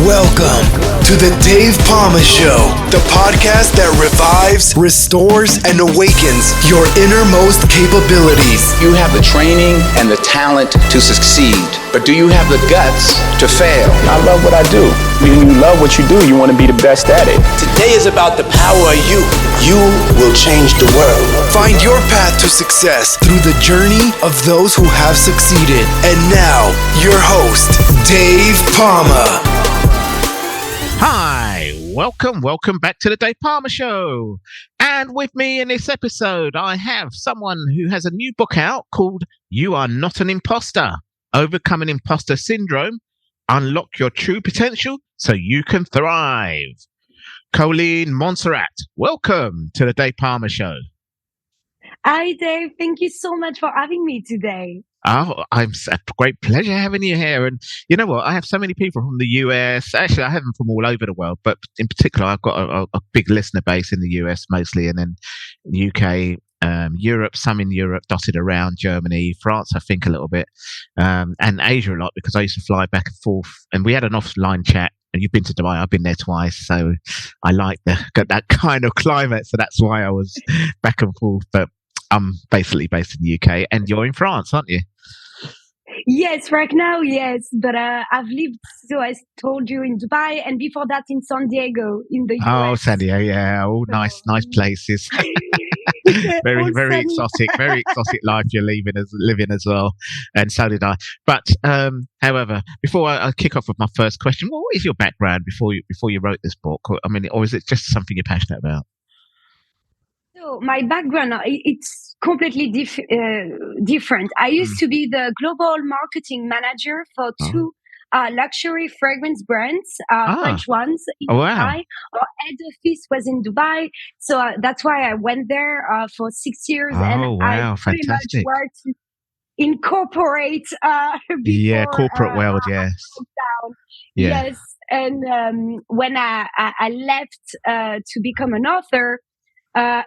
Welcome to the Dave Palma Show, the podcast that revives, restores, and awakens your innermost capabilities. You have the training and the talent to succeed, but do you have the guts to fail? I love what I do. When you love what you do, you want to be the best at it. Today is about the power of you. You will change the world. Find your path to success through the journey of those who have succeeded. And now, your host, Dave Palma. Hi, welcome back to the Dave Palma Show. And with me in this episode, I have someone who has a new book out called You Are Not an Imposter, Overcoming Imposter Syndrome, Unlock Your True Potential so you can thrive. Coline Monsarrat, welcome to the Dave Palma Show. Hi, Dave. Thank you so much for having me today. Oh, it's a great pleasure having you here. And you know what? I have so many people from the US. Actually, I have them from all over the world, but in particular, I've got a big listener base in the US mostly, and then UK, Europe, some in Europe, dotted around Germany, France, I think a little bit, and Asia a lot because I used to fly back and forth. And we had an offline chat. And you've been to Dubai. I've been there twice, so I like that kind of climate. So that's why I was back and forth. But I'm basically based in the UK, and you're in France, aren't you? Yes, right now, yes. But I've lived, so I told you, in Dubai, and before that in San Diego, in the US. Oh, San Diego, yeah. All nice places. very exotic life you're living as well, and so did I. But however, before I kick off with my first question, what is your background before you wrote this book? I mean, or is it just something you're passionate about? So my background, it's completely different. I used to be the global marketing manager for two luxury fragrance brands, French ones in Dubai. Our head office was in Dubai, so that's why I went there for 6 years, and I pretty much worked in corporate. Corporate world, yes. Yes, and when I left to become an author.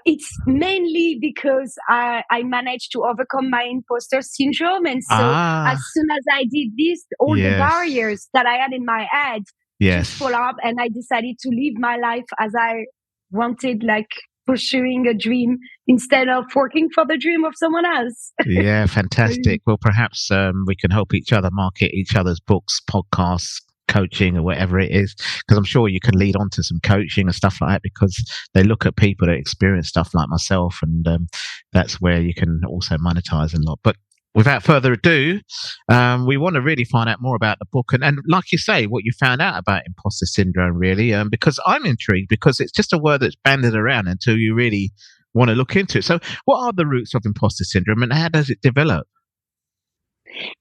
It's mainly because I managed to overcome my imposter syndrome. And so as soon as I did this, all the barriers that I had in my head just fall up, and I decided to live my life as I wanted, like pursuing a dream instead of working for the dream of someone else. Yeah, fantastic. Well, perhaps we can help each other market each other's books, podcasts, coaching, or whatever it is, because I'm sure you can lead on to some coaching and stuff like that, because they look at people that experience stuff like myself, and that's where you can also monetize a lot. But without further ado, we want to really find out more about the book, and like you say, what you found out about imposter syndrome, really, because I'm intrigued, because it's just a word that's banded around until you really want to look into it. So what are the roots of imposter syndrome, and how does it develop?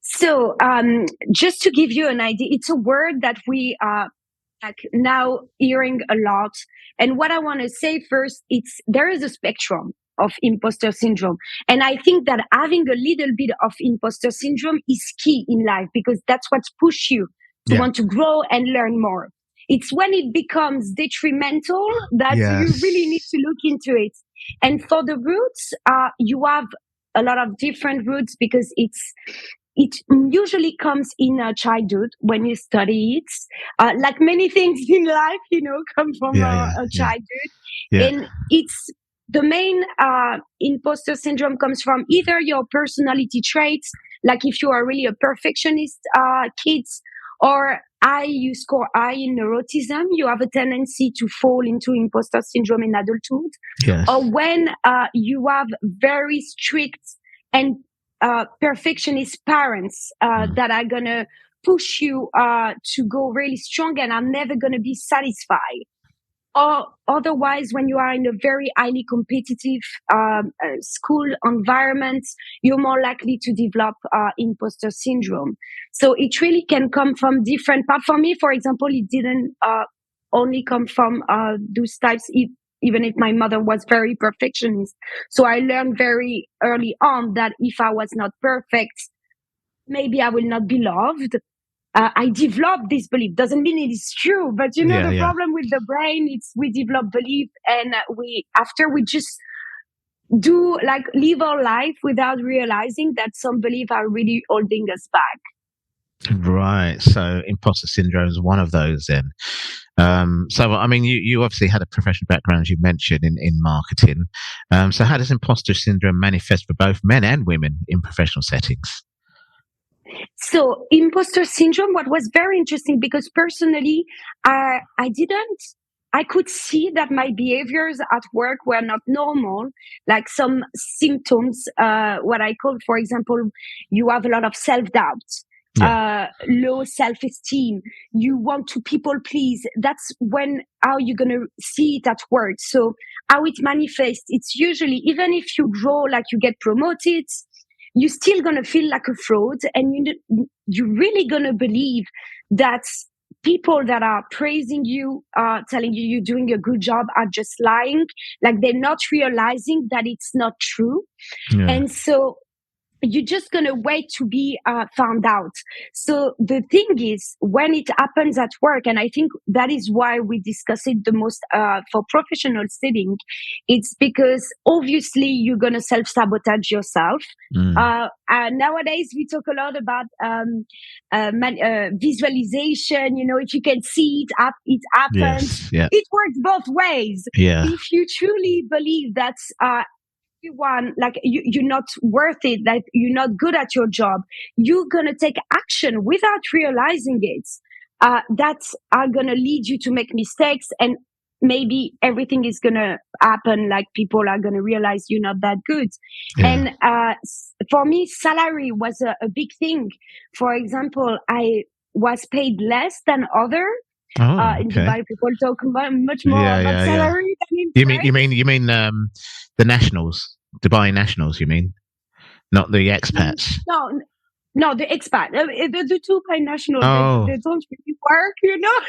So, just to give you an idea, it's a word that we are now hearing a lot. And what I want to say first, there is a spectrum of imposter syndrome. And I think that having a little bit of imposter syndrome is key in life, because that's what's pushed you to want to grow and learn more. It's when it becomes detrimental that you really need to look into it. And for the roots, you have a lot of different roots, because it usually comes in childhood when you study it. Like many things in life, come from childhood. Yeah. And it's the main imposter syndrome comes from either your personality traits, like if you are really a perfectionist kid, or you score high in neuroticism, you have a tendency to fall into imposter syndrome in adulthood. Yes. Or when you have very strict and perfectionist parents that are going to push you to go really strong and are never going to be satisfied. Or otherwise, when you are in a very highly competitive school environment, you're more likely to develop imposter syndrome. So it really can come from different parts. For me, for example, it didn't only come from those types, even if my mother was very perfectionist. So I learned very early on that if I was not perfect, maybe I will not be loved. I developed this belief. Doesn't mean it is true, but the problem with the brain, it's we develop belief, and after we just live our life without realizing that some beliefs are really holding us back. Right. So imposter syndrome is one of those then. So, I mean, you obviously had a professional background, as you mentioned, in marketing. So how does imposter syndrome manifest for both men and women in professional settings? So imposter syndrome, what was very interesting, because personally, I didn't, I could see that my behaviors at work were not normal, like some symptoms, what I call, for example, you have a lot of self-doubt, Yeah. low self-esteem, you want to people please. That's when, how you're going to see it at work. So how it manifests, it's usually, even if you grow, like you get promoted, you're still gonna feel like a fraud, and you're really gonna believe that people that are praising you, telling you you're doing a good job, are just lying, like they're not realizing that it's not true. Yeah. And so you're just going to wait to be found out. So the thing is, when it happens at work, and I think that is why we discuss it the most for professional setting, it's because obviously you're going to self-sabotage yourself. Mm. Nowadays, we talk a lot about visualization. You know, if you can see it, it happens. Yes. Yeah. It works both ways. Yeah. If you truly believe that everyone, like you're not worth it, that you're not good at your job, you're gonna take action without realizing it, that are gonna lead you to make mistakes, and maybe everything is gonna happen, like people are gonna realize you're not that good. Yeah. And for me, salary was a big thing. For example, I was paid less than other. Oh, In okay. Dubai, people talk much more Yeah, about yeah, yeah. salary than in You France. mean the nationals, Dubai nationals? You mean not the expats? No, no, the expat, the two binational, Oh, they don't really work, you know.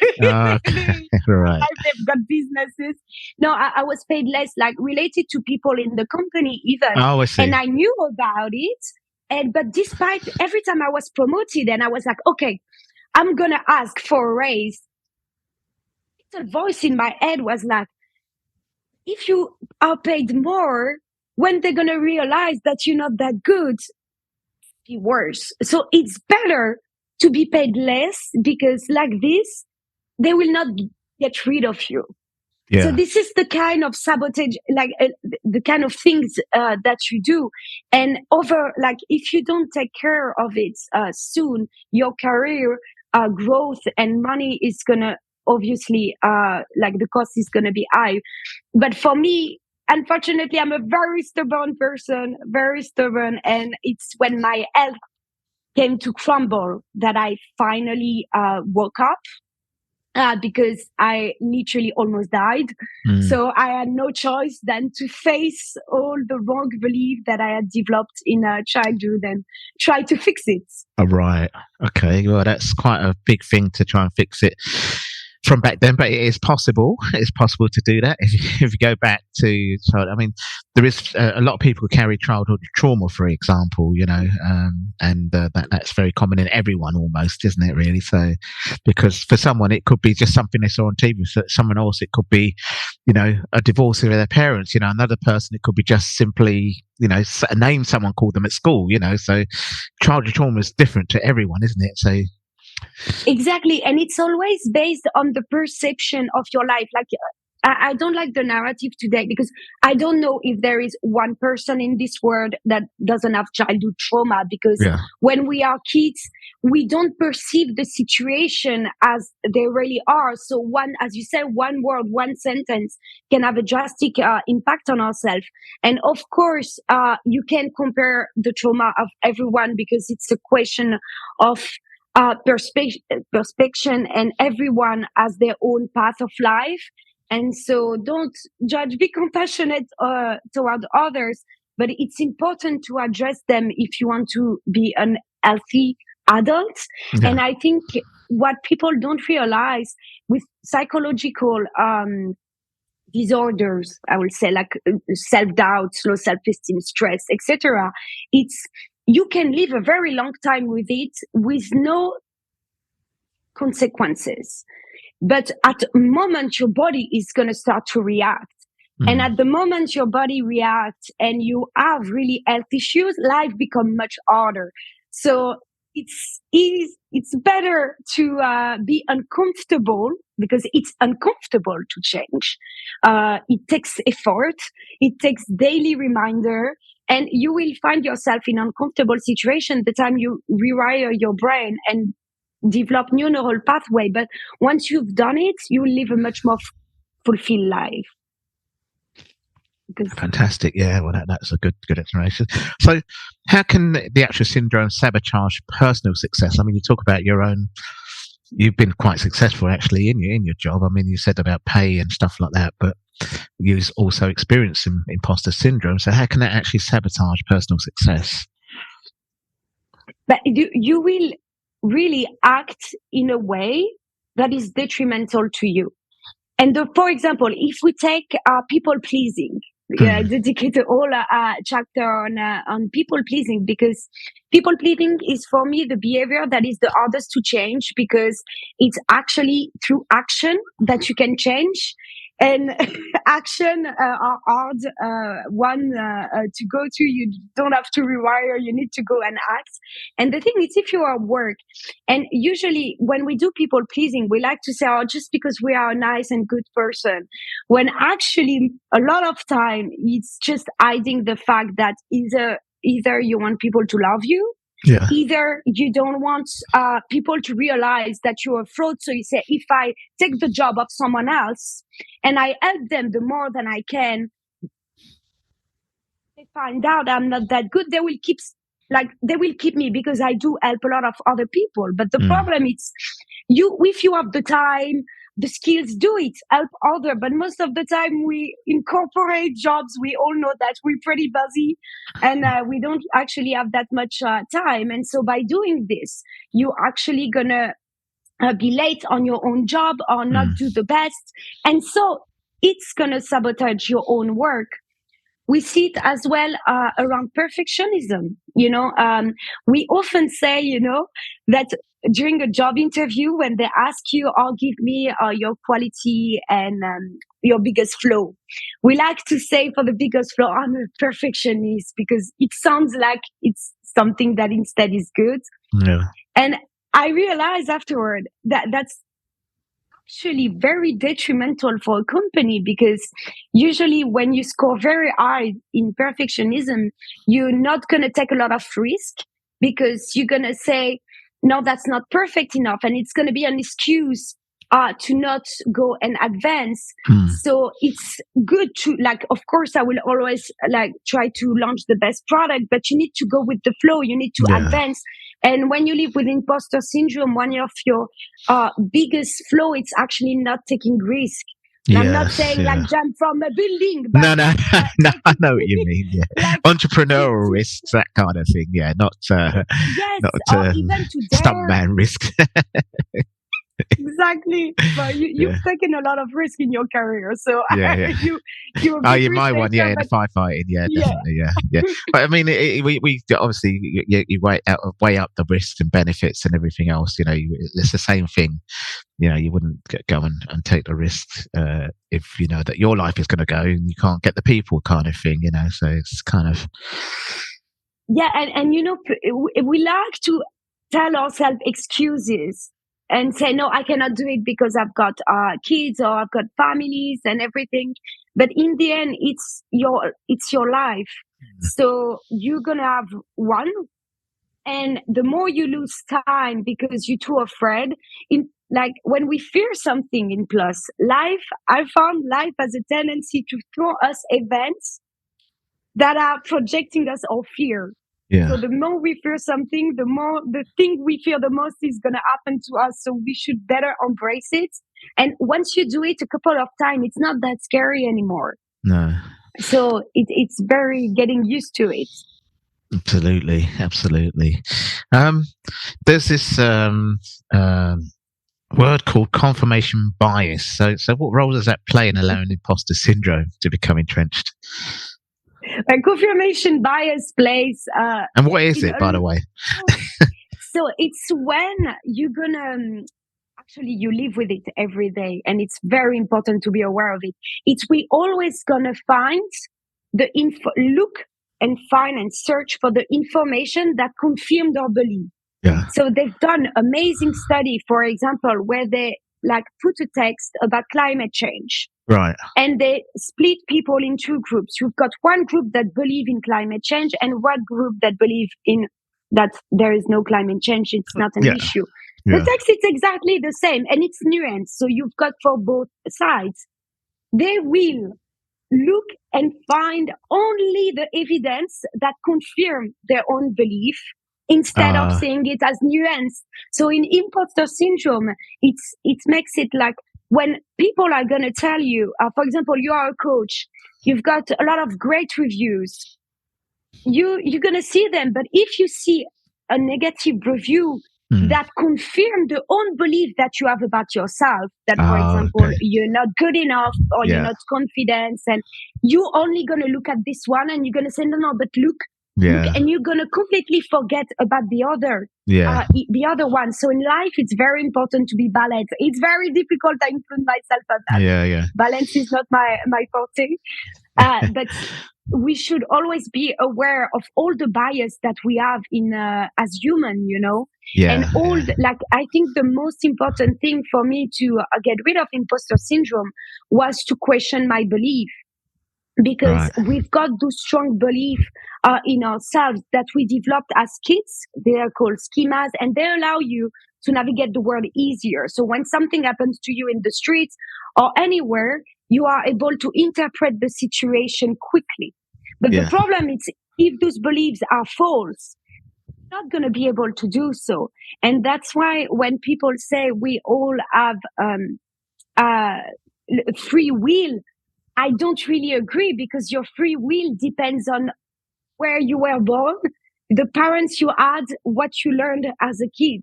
okay, right. They've got businesses. No, I was paid less, like related to people in the company even, Oh, I see. and I knew about it. And but despite every time I was promoted, and I was like, okay, I'm gonna ask for a raise. The voice in my head was like, if you are paid more, when they're gonna realize that you're not that good, be worse. So it's better to be paid less, because like this, they will not get rid of you. So Yeah, this is the kind of sabotage, like the kind of things that you do. And over, like if you don't take care of it soon, your career growth and money is gonna, obviously, like the cost is gonna be high. But for me, unfortunately, I'm a very stubborn person, very stubborn, and it's when my health came to crumble that I finally woke up, because I literally almost died. mm. So I had no choice than to face all the wrong belief that I had developed in childhood and try to fix it. Oh, right. Okay. Well, that's quite a big thing to try and fix it from back then, but it is possible. It's possible to do that if you go back to child. I mean, there is a lot of people carry childhood trauma, for example. You know, and that's very common in everyone, almost, isn't it? Really. So, because for someone it could be just something they saw on TV. For someone else, it could be, you know, a divorce with their parents. You know, another person it could be just simply, you know, a name someone called them at school. You know, so childhood trauma is different to everyone, isn't it? So Exactly. And it's always based on the perception of your life. Like, I don't like the narrative today, because I don't know if there is one person in this world that doesn't have childhood trauma, because yeah, when we are kids, we don't perceive the situation as they really are. So one, as you said, one word, one sentence can have a drastic impact on ourselves. And of course, you can compare the trauma of everyone, because it's a question of perspection, and everyone has their own path of life. And so don't judge, be compassionate toward others, but it's important to address them if you want to be an healthy adult. yeah, And I think what people don't realize with psychological disorders, I will say, like self-doubt, low self-esteem, stress, etc., it's, you can live a very long time with it with no consequences. But at a moment, your body is going to start to react. And mm. at the moment your body reacts and you have really health issues, life becomes much harder. So it's better to be uncomfortable, because it's uncomfortable to change. It takes effort. It takes daily reminder, and you will find yourself in uncomfortable situation the time you rewire your brain and develop new neural pathway. But once you've done it, you will live a much more fulfilled life. Fantastic. Yeah, well, that's a good explanation. So, how can the actual syndrome sabotage personal success? I mean, you talk about your own. You've been quite successful actually in your job. I mean, you said about pay and stuff like that, but you also experienced some imposter syndrome. So, how can that actually sabotage personal success? But you will really act in a way that is detrimental to you. And for example, if we take people pleasing, dedicate a whole chapter on people pleasing, because people pleasing is for me the behavior that is the hardest to change, because it's actually through action that you can change. And action are hard one to go to. You don't have to rewire. You need to go and act. And the thing is, if you are at work, and usually when we do people pleasing, we like to say, "Oh, just because we are a nice and good person," when actually a lot of time it's just hiding the fact that either you want people to love you. Yeah. Either you don't want people to realize that you're a fraud. So you say, if I take the job of someone else and I help them the more than I can, they find out I'm not that good, they will keep me because I do help a lot of other people. But the problem is, if you have the time, the skills, do it, help other. But most of the time we incorporate jobs. We all know that we're pretty busy and we don't actually have that much time. And so by doing this, you're actually gonna be late on your own job or not do the best. And so it's gonna sabotage your own work. We see it as well around perfectionism. We often say, that during a job interview, when they ask you, "Oh, give me your quality and your biggest flaw," we like to say for the biggest flaw, "I'm a perfectionist," because it sounds like it's something that instead is good. Yeah. And I realized afterward that that's actually very detrimental for a company, because usually when you score very high in perfectionism, you're not going to take a lot of risk, because you're going to say, "No, that's not perfect enough," and it's going to be an excuse to not go and advance. So it's good to, of course, I will always try to launch the best product, but you need to go with the flow. You need to advance. And when you live with imposter syndrome, one of your biggest flaw, it's actually not taking risk. I'm not saying jump from a building. But, no, no, I know what you mean. Yeah, entrepreneurial risks, that kind of thing. Yeah, not even to stuntman risks. Exactly. But you've taken a lot of risk in your career, so you're my one, in the firefighting, definitely, yeah. But I mean, we obviously you weigh up the risks and benefits and everything else. It's the same thing. You wouldn't go and take the risks if you know that your life is going to go and you can't get the people, kind of thing. So it's kind of and we like to tell ourselves excuses and say, "No, I cannot do it because I've got kids or I've got families and everything." But in the end, it's your life. So you're going to have one. And the more you lose time because you're too afraid, when we fear something in plus, I found life has a tendency to throw us events that are projecting us our fear. Yeah. So the more we fear something, the more the thing we fear the most is going to happen to us. So we should better embrace it. And once you do it a couple of times, it's not that scary anymore. No. So it's very getting used to it. Absolutely. There's this word called confirmation bias. So what role does that play in allowing imposter syndrome to become entrenched? Confirmation bias plays. And what is it, by the way? So it's when you're gonna actually you live with it every day, and it's very important to be aware of it. We always gonna find the look and find and search for the information that confirmed our belief. Yeah. So they've done amazing study, for example, where they like put a text about climate change. Right. And they split people in two groups. You've got one group that believe in climate change and one group that believe in that there is no climate change. It's not an issue. The text is exactly the same and it's nuanced. So you've got for both sides. They will look and find only the evidence that confirm their own belief instead of seeing it as nuanced. So in imposter syndrome, it makes it like when people are going to tell you, for example, you are a coach, you've got a lot of great reviews, you're going to see them. But if you see a negative review that confirm the own belief that you have about yourself, that, for example, you're not good enough or you're not confident, and you're only going to look at this one and you're going to say, no, but look, and you're going to completely forget about the other one. So in life, it's very important to be balanced. It's very difficult. I include myself at that. Balance is not my forte. But we should always be aware of all the bias that we have in as human, and I think the most important thing for me to get rid of imposter syndrome was to question my belief. Because we've got those strong beliefs in ourselves that we developed as kids. They are called schemas, and they allow you to navigate the world easier. So when something happens to you in the streets or anywhere, you are able to interpret the situation quickly. But the problem is, if those beliefs are false, you're not going to be able to do so. And that's why when people say we all have free will, I don't really agree, because your free will depends on where you were born, the parents you had, what you learned as a kid.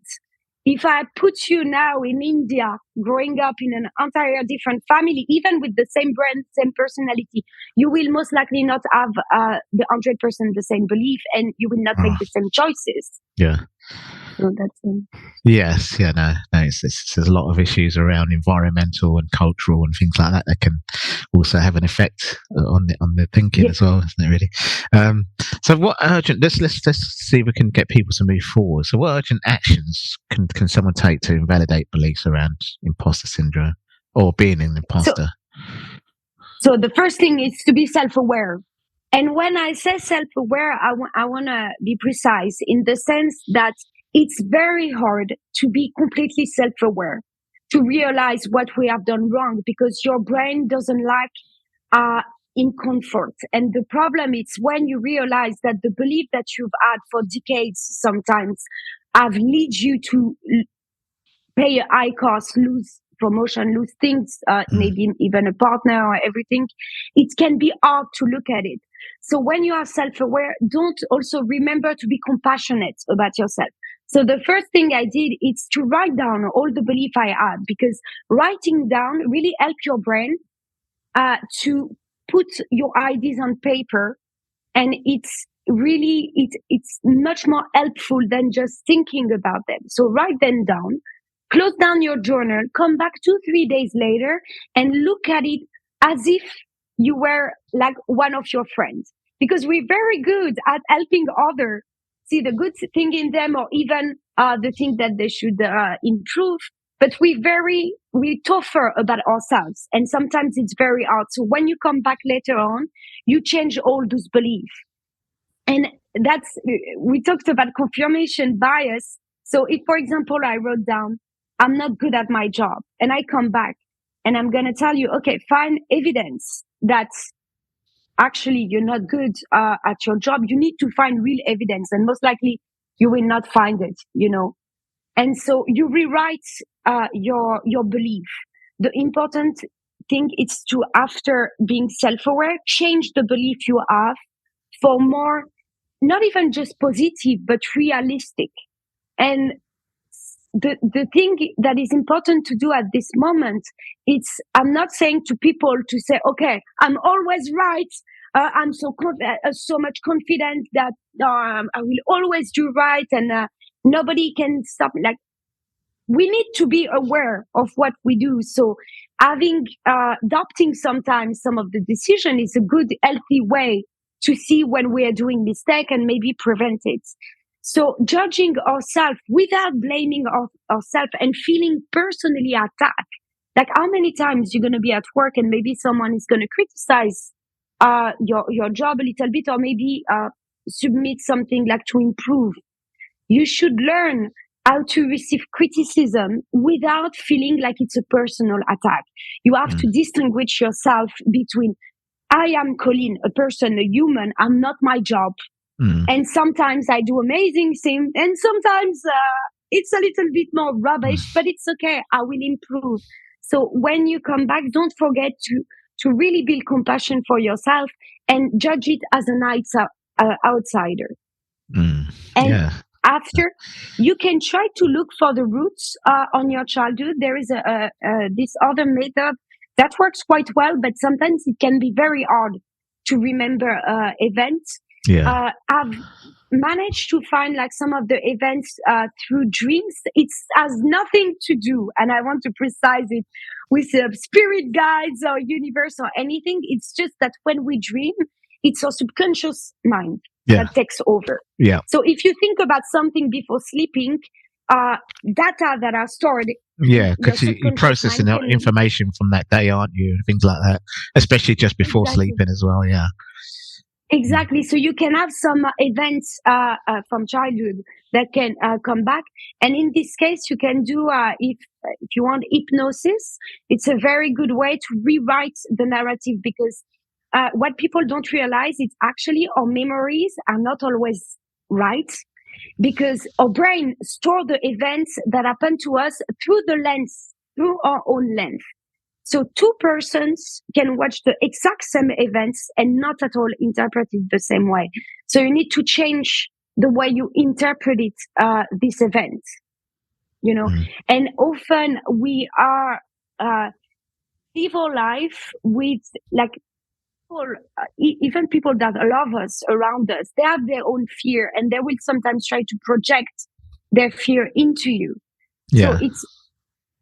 If I put you now in India, growing up in an entire different family, even with the same brand, same personality, you will most likely not have the 100% the same belief, and you will not make the same choices. Yeah. So that's Yes, there's a lot of issues around environmental and cultural and things like that can also have an effect on the thinking as well, isn't it? Really. So, what urgent? Let's see if we can get people to move forward. So, what urgent actions can someone take to invalidate beliefs around imposter syndrome or being an imposter? So the first thing is to be self-aware. And when I say self-aware, I want to be precise in the sense that it's very hard to be completely self-aware, to realize what we have done wrong, because your brain doesn't like in comfort. And the problem is when you realize that the belief that you've had for decades sometimes have led you to pay a high cost, lose promotion, lose things, maybe even a partner or everything. It can be hard to look at it. So when you are self-aware, don't also remember to be compassionate about yourself. So the first thing I did is to write down all the belief I had, because writing down really helps your brain to put your ideas on paper, and it's really it's much more helpful than just thinking about them. So write them down, close down your journal, come back 2-3 days later and look at it as if you were like one of your friends, because we're very good at helping others see the good thing in them, or even the thing that they should improve. But we're tougher about ourselves, and sometimes it's very hard. So when you come back later on, you change all those beliefs. And we talked about confirmation bias. So if, for example, I wrote down, I'm not good at my job, and I come back and I'm going to tell you, okay, find evidence that actually you're not good at your job. You need to find real evidence, and most likely you will not find it, And so you rewrite your belief. The important thing is to, after being self-aware, change the belief you have for more, not even just positive, but realistic. And the thing that is important to do at this moment, I'm not saying to people to say, okay, I'm always right. I'm so much confident that I will always do right, and nobody can stop. Like, we need to be aware of what we do. So adopting sometimes some of the decision is a good, healthy way to see when we are doing mistake and maybe prevent it. So judging ourselves without blaming ourselves and feeling personally attacked. Like how many times you're going to be at work and maybe someone is going to criticize your job a little bit, or maybe submit something like to improve. You should learn how to receive criticism without feeling like it's a personal attack. You have to distinguish yourself between I am Coline, a person, a human. I'm not my job. And sometimes I do amazing things, and sometimes it's a little bit more rubbish, but it's okay. I will improve. So when you come back, don't forget to really build compassion for yourself and judge it as an outsider. And after, you can try to look for the roots on your childhood. There is this other method that works quite well, but sometimes it can be very hard to remember events. I've managed to find like some of the events through dreams. It has nothing to do, and I want to precise it, with spirit guides or universe or anything. It's just that when we dream, it's our subconscious mind that takes over. So if you think about something before sleeping, data that are stored. Because you're processing information from that day, aren't you? And things like that, especially just before sleeping as well. Exactly. So you can have some events from childhood that can come back, and in this case, you can do if you want hypnosis. It's a very good way to rewrite the narrative, because what people don't realize is actually our memories are not always right, because our brain store the events that happen to us through our own lens. So two persons can watch the exact same events and not at all interpret it the same way. So you need to change the way you interpret it, this event, and often we are, live our life with like people, even people that love us around us, they have their own fear, and they will sometimes try to project their fear into you. So it's,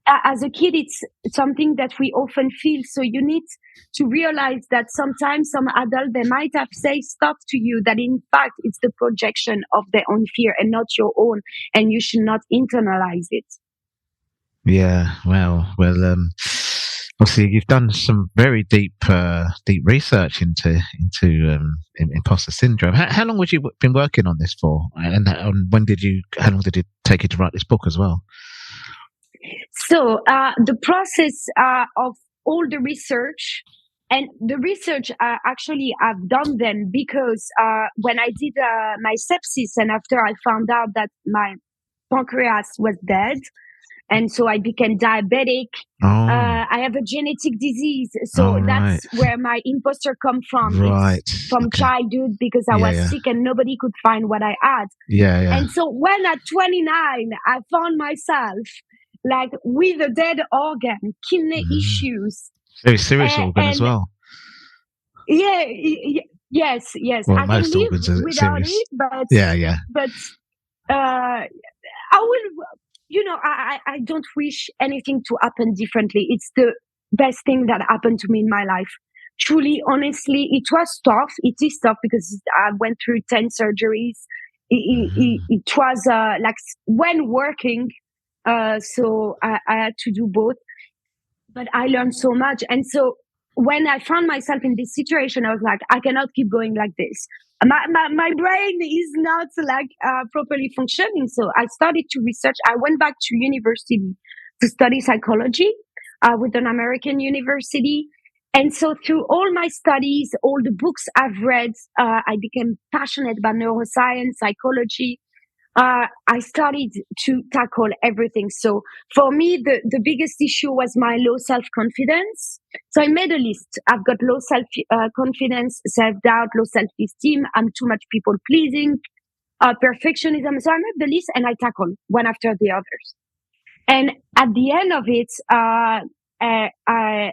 as a kid, it's something that we often feel. So you need to realize that sometimes some adult, they might have said stuff to you that in fact it's the projection of their own fear and not your own, and you should not internalize it. Obviously you've done some very deep research into imposter syndrome. How long have you been working on this for, and how long did it take you to write this book as well? So the process of all the research, and the research actually I've done them because when I did my sepsis, and after I found out that my pancreas was dead, and so I became diabetic. I have a genetic disease, so that's where my imposter come from. It's from childhood, because I was sick and nobody could find what I had. And so when at 29 I found myself like with a dead organ, kidney issues. Very serious organ as well. Yes. Well, I most can live organs are without serious. it, but But I will. I don't wish anything to happen differently. It's the best thing that happened to me in my life. Truly, honestly, it was tough. It is tough because I went through 10 surgeries. It was like when working. So I had to do both, but I learned so much. And so when I found myself in this situation, I was like, I cannot keep going like this. My brain is not like properly functioning. So I started to research. I went back to university to study psychology with an American university. And so through all my studies, all the books I've read, I became passionate about neuroscience, psychology. I started to tackle everything. So for me, the biggest issue was my low self-confidence. So I made a list. I've got low self-confidence, self-doubt, low self-esteem. I'm too much people-pleasing, perfectionism. So I made the list and I tackled one after the others. And at the end of it, I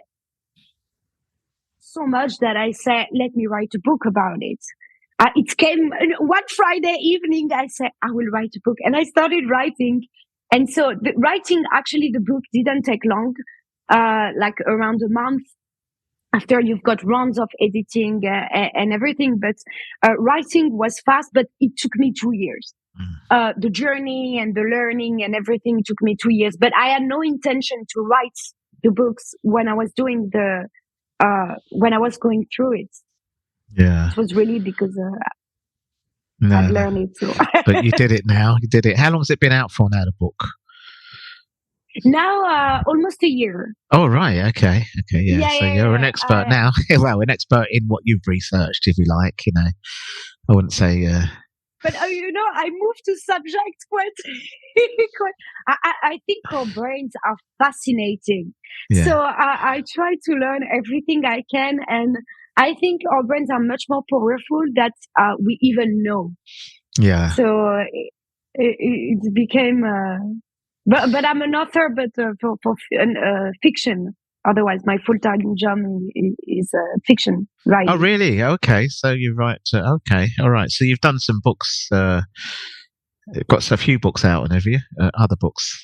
so much that I said, let me write a book about it. It came one Friday evening. I said, I will write a book. And I started writing. And so the book didn't take long, like around a month after you've got rounds of editing and everything. But writing was fast, but it took me 2 years. the journey and the learning and everything took me 2 years, but I had no intention to write the books when I was doing when I was going through it. Yeah. It was really because I've learned it. So. But you did it now. You did it. How long has it been out for now, the book? Now, almost a year. Oh, right. Okay. Yeah. So you're an expert now. Well, an expert in what you've researched, if you like. You know, I wouldn't say. But I moved to subject quite. I think our brains are fascinating. Yeah. So I try to learn everything I can, and I think our brains are much more powerful than we even know. Yeah. So it became. But I'm an author, but for fiction. Otherwise, my full-time job is fiction writing. Oh, really? Okay. So you write. Okay. All right. So you've done some books. Got a few books out, and have you? Other books?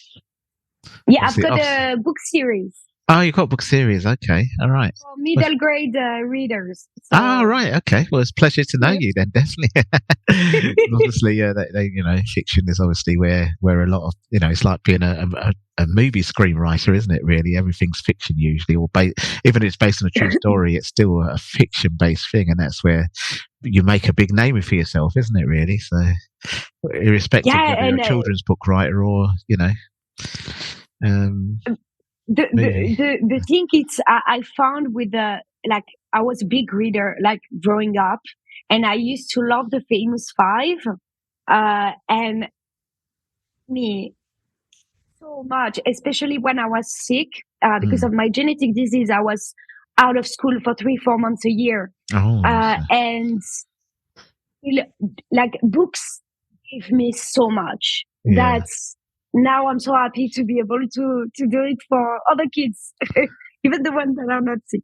Yeah, I've got a book series. Oh, you've got a book series. Okay. All right. For middle grade readers. So. Oh, right. Okay. Well, it's a pleasure to know you then, definitely. Obviously, fiction is obviously where a lot of, it's like being a movie screenwriter, isn't it, really? Everything's fiction usually, or even if it's based on a true story, it's still a fiction-based thing, and that's where you make a big name for yourself, isn't it, really? So, irrespective of whether you're a children's book writer or, The thing is, I found with I was a big reader, like growing up, and I used to love the Famous Five, and me so much, especially when I was sick, because of my genetic disease. I was out of school for 3-4 months a year, and like books gave me so much. Yeah. Now I'm so happy to be able to do it for other kids, even the ones that are not sick.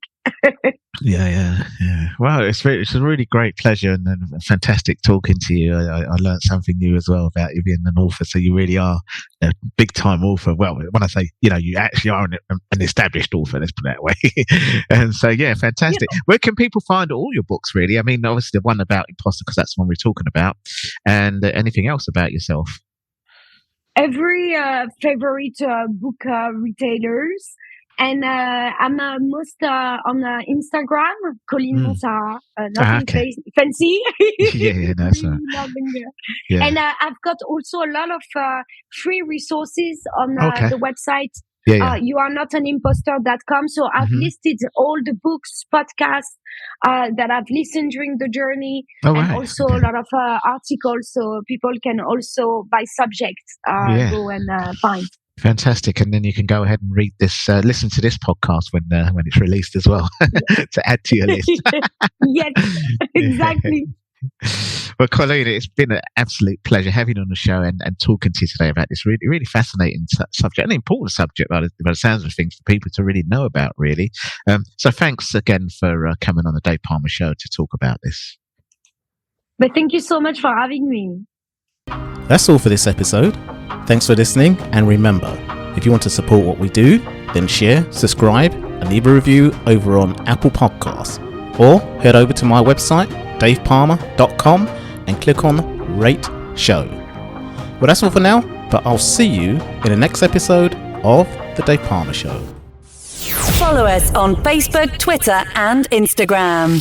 Yeah. Well, it's a really great pleasure and fantastic talking to you. I learned something new as well about you being an author. So you really are a big time author. Well, when I say, you actually are an established author, let's put it that way. And so, yeah, fantastic. Yeah. Where can people find all your books, really? I mean, obviously the one about Imposter, because that's the one we're talking about, and anything else about yourself. Every favorite book retailers, and I'm most on Instagram, Coline Monsarrat. Nothing fancy. Yeah, that's right. Yeah. And I've got also a lot of free resources on the website. You are not an imposter.com. So I've listed all the books, podcasts that I've listened during the journey, and also a lot of articles, so people can also by subject go and find. Fantastic, and then you can go ahead and read this, listen to this podcast when it's released as well, to add to your list. Yes, exactly. Well, Coline, it's been an absolute pleasure having you on the show and talking to you today about this really, really fascinating subject, an important subject by the sounds of things for people to really know about, really. So thanks again for coming on the Dave Palmer Show to talk about this. But thank you so much for having me. That's all for this episode. Thanks for listening, and remember, if you want to support what we do, then share, subscribe, and leave a review over on Apple Podcasts, or head over to my website, davepalmer.com, and click on Rate Show. Well, that's all for now, but I'll see you in the next episode of The Dave Palmer Show. Follow us on Facebook, Twitter, and Instagram.